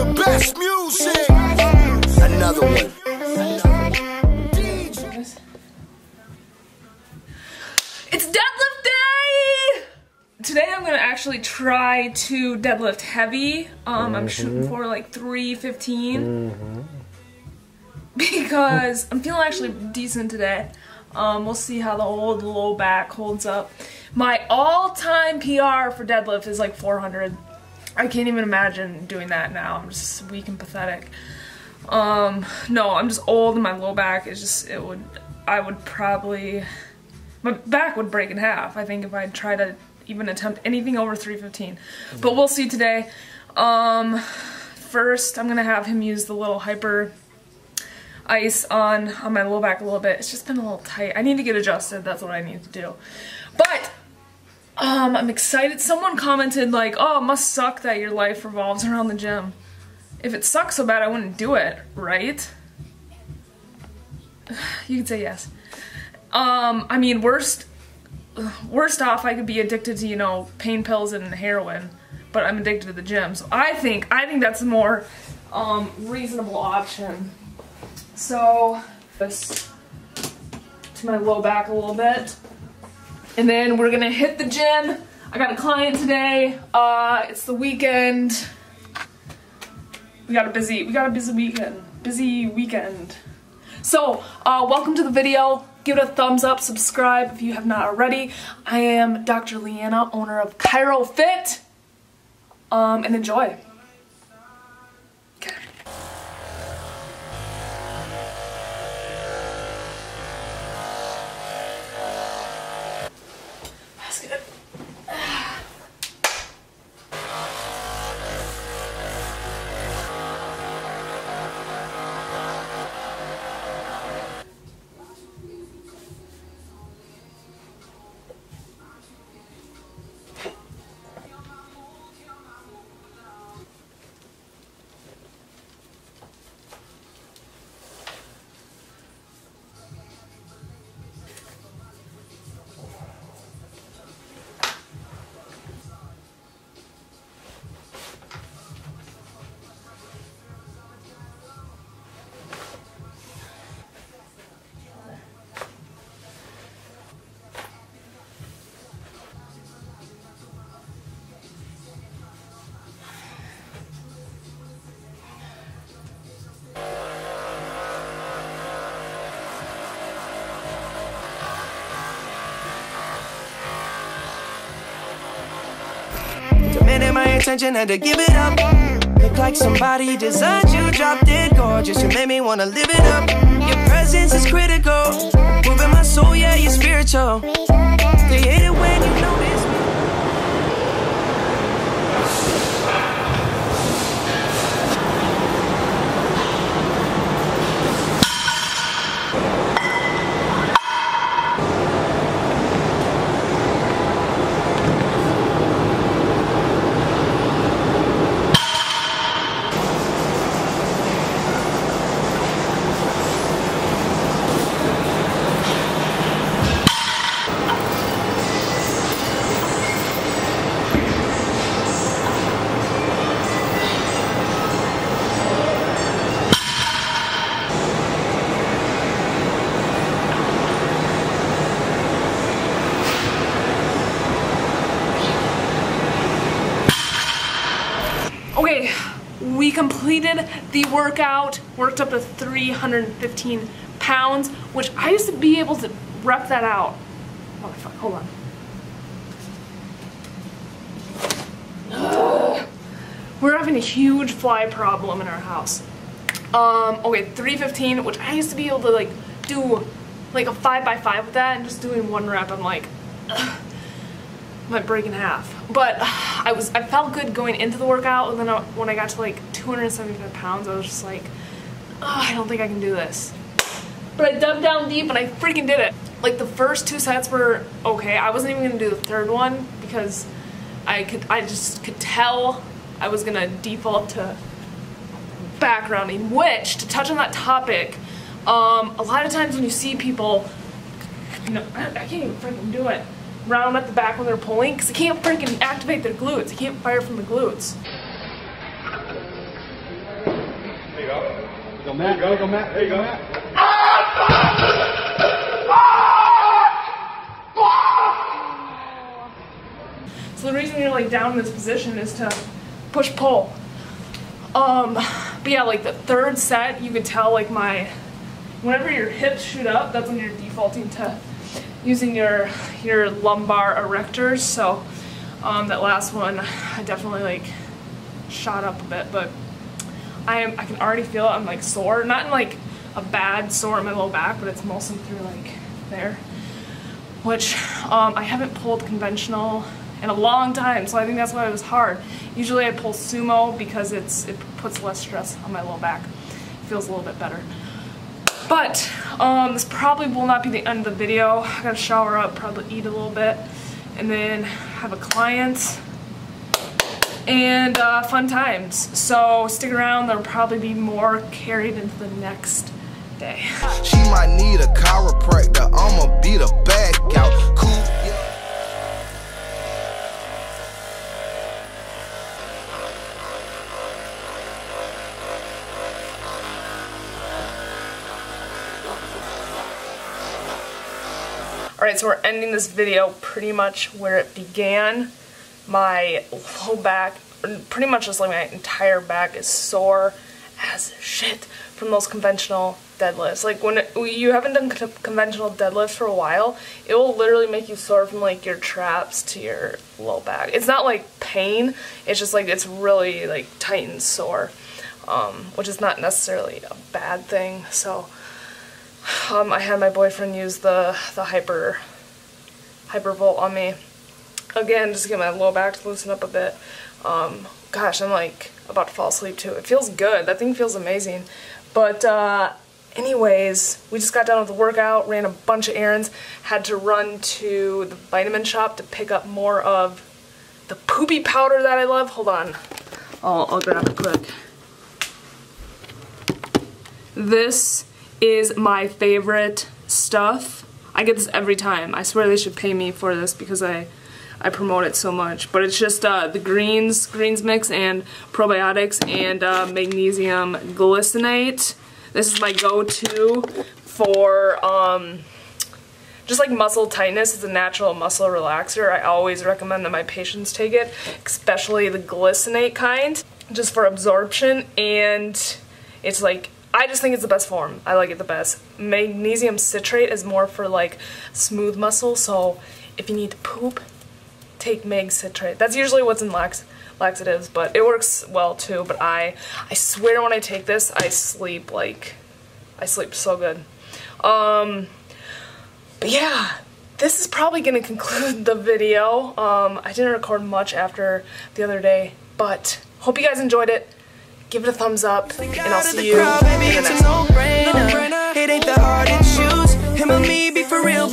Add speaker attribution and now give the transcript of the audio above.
Speaker 1: the best music. Another one.
Speaker 2: It's deadlift day! Today I'm gonna actually try to deadlift heavy. I'm shooting for like 315 because I'm feeling actually decent today. We'll see how the old low back holds up. My all-time PR for deadlift is like 400. I can't even imagine doing that now. I'm just weak and pathetic. No, I'm just old and my low back is just, I would probably, my back would break in half, I think, if I tried to even attempt anything over 315. But we'll see today. First, I'm gonna have him use the little hyper ice on my low back a little bit. It's just been a little tight. I need to get adjusted. That's what I need to do. But I'm excited. Someone commented like, oh, it must suck that your life revolves around the gym. If it sucks so bad, I wouldn't do it, right? You could say yes. I mean, worst off, I could be addicted to, you know, pain pills and heroin, but I'm addicted to the gym. So I think that's a more reasonable option. So this to my low back a little bit, and then we're gonna hit the gym. I got a client today. It's the weekend. We got a busy weekend. So welcome to the video. Give it a thumbs up, subscribe if you have not already. I am Dr. Leanna, owner of Chirofit, and enjoy. Okay. That's good.
Speaker 3: Demanding my attention, had to give it up. Look like somebody designed you, dropped it gorgeous. You made me wanna live it up. Your presence is critical, moving my soul, yeah, you're spiritual. Created when you notice me.
Speaker 2: Okay, we completed the workout, worked up to 315 pounds, which I used to be able to rep that out. Oh, fuck, hold on. Ugh. We're having a huge fly problem in our house. Okay, 315, which I used to be able to like do like a 5x5 with that, and just doing one rep, I'm like, ugh. Might break in half. But I felt good going into the workout, and then when I got to like 275 pounds, I was just like, oh, I don't think I can do this. But I dug down deep and I freaking did it. Like the first 2 sets were okay. I wasn't even gonna do the third one because I just could tell I was gonna default to backgrounding, which, to touch on that topic, a lot of times when you see people, you know, I can't even freaking do it. round at the back when they're pulling because they can't freaking activate their glutes. They can't fire from the glutes.
Speaker 4: There you go. Go, Matt. Go, Matt. There you go, Matt.
Speaker 2: So the reason you're like down in this position is to push pull. But yeah, like the third set, you could tell like whenever your hips shoot up, that's when you're defaulting to using your lumbar erectors. So that last one, I definitely like shot up a bit, but I can already feel it. I'm like sore, not in like a bad sore in my low back, but it's mostly through like there, which I haven't pulled conventional in a long time, so I think that's why it was hard. Usually I pull sumo because it puts less stress on my low back. It feels a little bit better. But this probably will not be the end of the video. I gotta shower up, probably eat a little bit, and then have a client and fun times. So stick around, there'll probably be more carried into the next day.
Speaker 1: She might need a chiropractor, I'ma beat her back out. Cool.
Speaker 2: Alright, so we're ending this video pretty much where it began. My low back, pretty much just like my entire back is sore as shit from those conventional deadlifts. Like when you haven't done conventional deadlifts for a while, it will literally make you sore from like your traps to your low back. It's not like pain, it's just like it's really like tight and sore, which is not necessarily a bad thing. So I had my boyfriend use the Hypervolt on me again just to get my low back to loosen up a bit. Gosh, I'm like about to fall asleep too. It feels good. That thing feels amazing. But anyways, we just got done with the workout, ran a bunch of errands, had to run to the vitamin shop to pick up more of the poopy powder that I love. Hold on. I'll grab it quick. This is my favorite stuff. I get this every time. I swear they should pay me for this because I promote it so much. But it's just the greens mix and probiotics and magnesium glycinate. This is my go-to for just like muscle tightness. It's a natural muscle relaxer. I always recommend that my patients take it, especially the glycinate kind, just for absorption. And it's like, I just think it's the best form. I like it the best. Magnesium citrate is more for like smooth muscle, so if you need to poop, take mag citrate. That's usually what's in laxatives, but it works well too. But I swear when I take this, I sleep so good. But yeah, this is probably gonna conclude the video. I didn't record much after the other day, but hope you guys enjoyed it. Give it a thumbs up, and I'll see you in the next one.
Speaker 3: It ain't the hard to choose. Him or me, be for real.